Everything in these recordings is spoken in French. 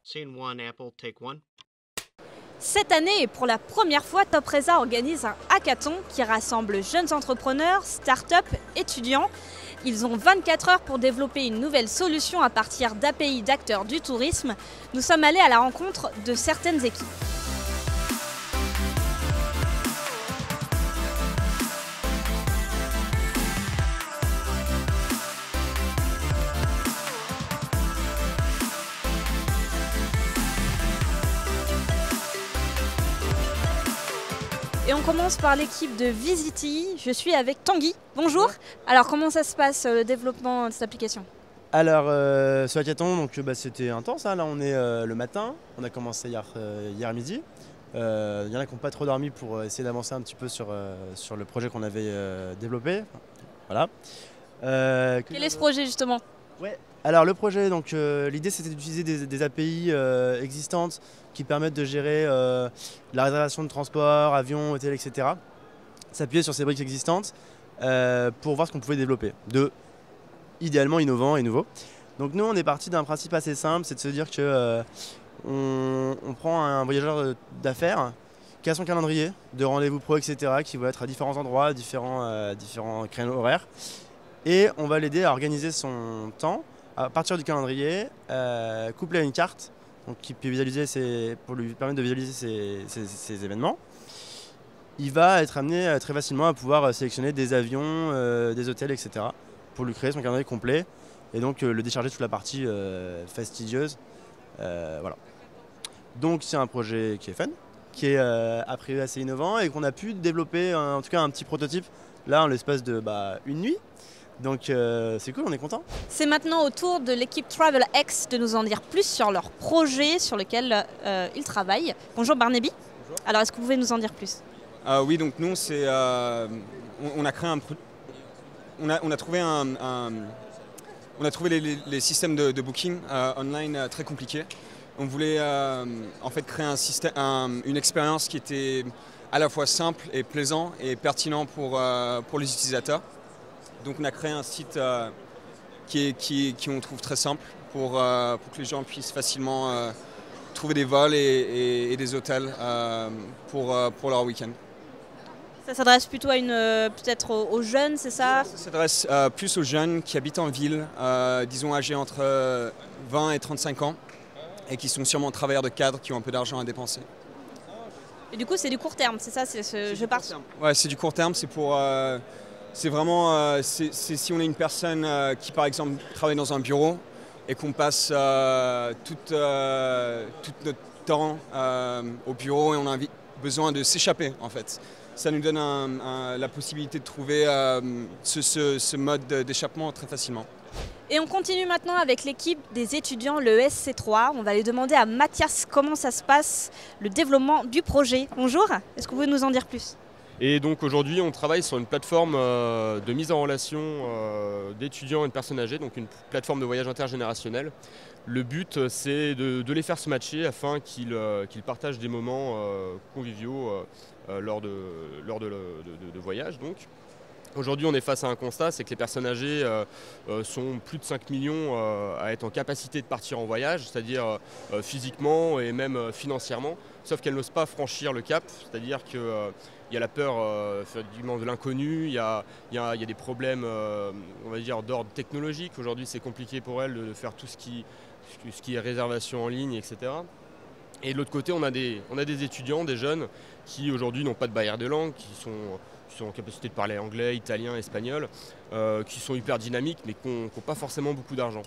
Scene one, Apple, take one. Cette année, et pour la première fois, TopResa organise un hackathon qui rassemble jeunes entrepreneurs, start-up, étudiants. Ils ont 24 heures pour développer une nouvelle solution à partir d'API d'acteurs du tourisme. Nous sommes allés à la rencontre de certaines équipes. Et on commence par l'équipe de Visity. Je suis avec Tanguy. Bonjour. Alors comment ça se passe le développement de cette application? Alors ce hackathon, donc, c'était intense, hein. Là on est le matin, on a commencé hier midi. Il y en a qui n'ont pas trop dormi pour essayer d'avancer un petit peu sur le projet qu'on avait développé. Voilà. Quel est ce projet justement? Ouais. Alors le projet, donc l'idée c'était d'utiliser des API existantes qui permettent de gérer la réservation de transport, avion, hôtel, etc. S'appuyer sur ces briques existantes pour voir ce qu'on pouvait développer de idéalement innovant et nouveau. Donc nous on est parti d'un principe assez simple, c'est de se dire que on prend un voyageur d'affaires qui a son calendrier de rendez-vous pro, etc. qui va être à différents endroits, différents créneaux horaires. Et on va l'aider à organiser son temps à partir du calendrier, couplé à une carte donc, qui peut visualiser pour lui permettre de visualiser ses événements. Il va être amené très facilement à pouvoir sélectionner des avions, des hôtels, etc. pour lui créer son calendrier complet et donc le décharger de toute la partie fastidieuse. Voilà. Donc c'est un projet qui est fun, qui est a priori assez innovant et qu'on a pu développer en tout cas un petit prototype là en l'espace de une nuit. Donc c'est cool, on est content. C'est maintenant au tour de l'équipe TravelX de nous en dire plus sur leur projet sur lequel ils travaillent. Bonjour Barnaby. Bonjour. Alors est-ce que vous pouvez nous en dire plus? Oui, donc nous on a créé on a trouvé les systèmes de booking online très compliqués. On voulait en fait créer une expérience qui était à la fois simple et plaisant et pertinent pour les utilisateurs. Donc on a créé un site qui on trouve très simple pour que les gens puissent facilement trouver des vols et des hôtels pour leur week-end. Ça s'adresse plutôt à peut-être aux jeunes, c'est ça? Ça s'adresse plus aux jeunes qui habitent en ville, disons âgés entre 20 et 35 ans et qui sont sûrement travailleurs de cadre, qui ont un peu d'argent à dépenser. Et du coup c'est du court terme, c'est ça? Ouais, c'est du court terme, c'est vraiment si on est une personne qui par exemple travaille dans un bureau et qu'on passe tout notre temps au bureau et on a besoin de s'échapper en fait. Ça nous donne la possibilité de trouver ce mode d'échappement très facilement. Et on continue maintenant avec l'équipe des étudiants, le SC3. On va aller demander à Mathias comment ça se passe, le développement du projet. Bonjour, est-ce que vous pouvez nous en dire plus? Et donc aujourd'hui on travaille sur une plateforme de mise en relation d'étudiants et de personnes âgées, donc une plateforme de voyage intergénérationnel. Le but c'est de les faire se matcher afin qu'ils partagent des moments conviviaux lors de voyages. Aujourd'hui on est face à un constat, c'est que les personnes âgées sont plus de 5 millions à être en capacité de partir en voyage, c'est-à-dire physiquement et même financièrement, sauf qu'elles n'osent pas franchir le cap, c'est-à-dire que il y a la peur de l'inconnu, il y a des problèmes on va dire d'ordre technologique. Aujourd'hui c'est compliqué pour elles de faire tout ce qui est réservation en ligne, etc. Et de l'autre côté on a des étudiants, des jeunes qui aujourd'hui n'ont pas de barrière de langue, qui sont en capacité de parler anglais, italien, espagnol, qui sont hyper dynamiques mais qui n'ont pas forcément beaucoup d'argent.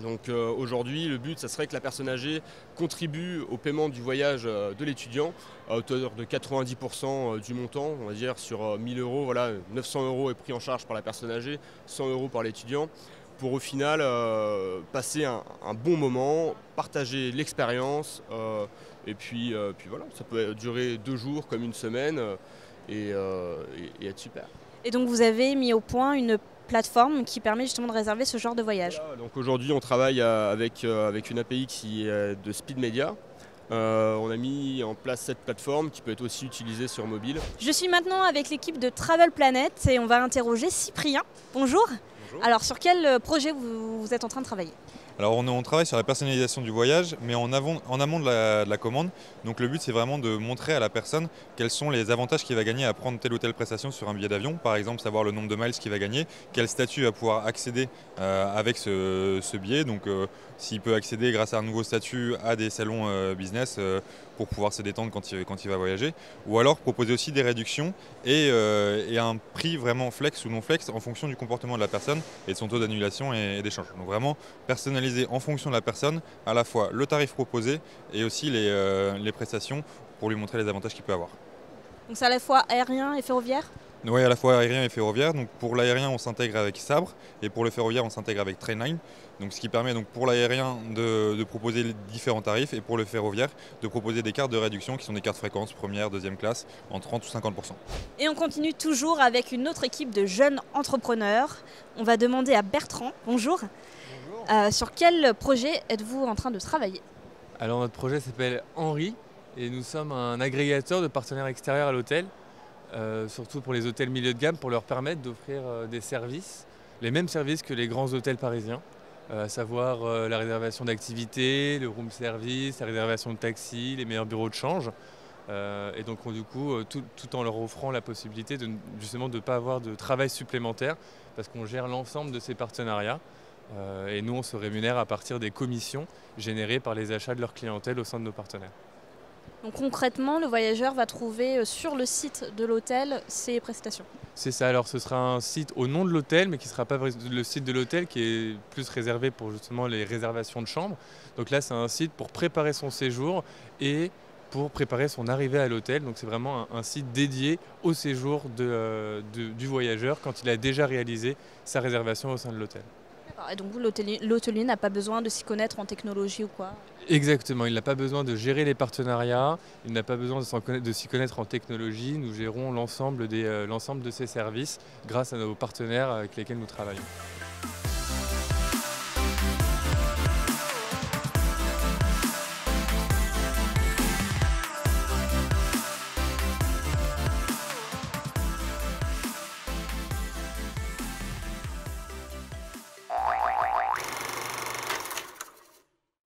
Donc aujourd'hui, le but, ça serait que la personne âgée contribue au paiement du voyage de l'étudiant à hauteur de 90% du montant, on va dire sur 1000 €, voilà, 900 € est pris en charge par la personne âgée, 100 € par l'étudiant, pour au final passer un bon moment, partager l'expérience, et puis voilà, ça peut durer 2 jours comme une semaine et être super. Et donc vous avez mis au point une plateforme qui permet justement de réserver ce genre de voyage. Voilà, donc aujourd'hui on travaille avec une API qui est de Speed Media. On a mis en place cette plateforme qui peut être aussi utilisée sur mobile. Je suis maintenant avec l'équipe de Travel Planet et on va interroger Cyprien. Bonjour. Bonjour. Alors sur quel projet vous êtes en train de travailler? Alors on travaille sur la personnalisation du voyage, mais en amont de la commande. Donc le but c'est vraiment de montrer à la personne quels sont les avantages qu'il va gagner à prendre telle ou telle prestation sur un billet d'avion. Par exemple, savoir le nombre de miles qu'il va gagner, quel statut il va pouvoir accéder avec ce billet. Donc s'il peut accéder grâce à un nouveau statut à des salons business pour pouvoir se détendre quand il va voyager. Ou alors proposer aussi des réductions et un prix vraiment flex ou non flex en fonction du comportement de la personne et de son taux d'annulation et d'échange. Donc vraiment personnaliser en fonction de la personne à la fois le tarif proposé et aussi les prestations pour lui montrer les avantages qu'il peut avoir. Donc c'est à la fois aérien et ferroviaire? Oui, à la fois aérien et ferroviaire. Donc pour l'aérien, on s'intègre avec Sabre et pour le ferroviaire, on s'intègre avec Trainline. Donc ce qui permet donc pour l'aérien de proposer les différents tarifs et pour le ferroviaire de proposer des cartes de réduction qui sont des cartes fréquences première, deuxième classe en 30 ou 50%. Et on continue toujours avec une autre équipe de jeunes entrepreneurs. On va demander à Bertrand, bonjour. Bonjour. Sur quel projet êtes-vous en train de travailler? Alors notre projet s'appelle Henri et nous sommes un agrégateur de partenaires extérieurs à l'hôtel, surtout pour les hôtels milieu de gamme, pour leur permettre d'offrir des services, les mêmes services que les grands hôtels parisiens, à savoir la réservation d'activités, le room service, la réservation de taxis, les meilleurs bureaux de change. Et donc du coup, tout en leur offrant la possibilité justement de ne pas avoir de travail supplémentaire parce qu'on gère l'ensemble de ces partenariats. Et nous, on se rémunère à partir des commissions générées par les achats de leur clientèle au sein de nos partenaires. Donc concrètement, le voyageur va trouver sur le site de l'hôtel ses prestations. C'est ça, alors ce sera un site au nom de l'hôtel, mais qui ne sera pas le site de l'hôtel, qui est plus réservé pour justement les réservations de chambres. Donc là, c'est un site pour préparer son séjour et pour préparer son arrivée à l'hôtel. Donc c'est vraiment un site dédié au séjour du voyageur quand il a déjà réalisé sa réservation au sein de l'hôtel. Et donc vous, l'hôtelier n'a pas besoin de s'y connaître en technologie ou quoi? Exactement, il n'a pas besoin de gérer les partenariats, il n'a pas besoin de s'y connaître en technologie. Nous gérons l'ensemble de ces services grâce à nos partenaires avec lesquels nous travaillons.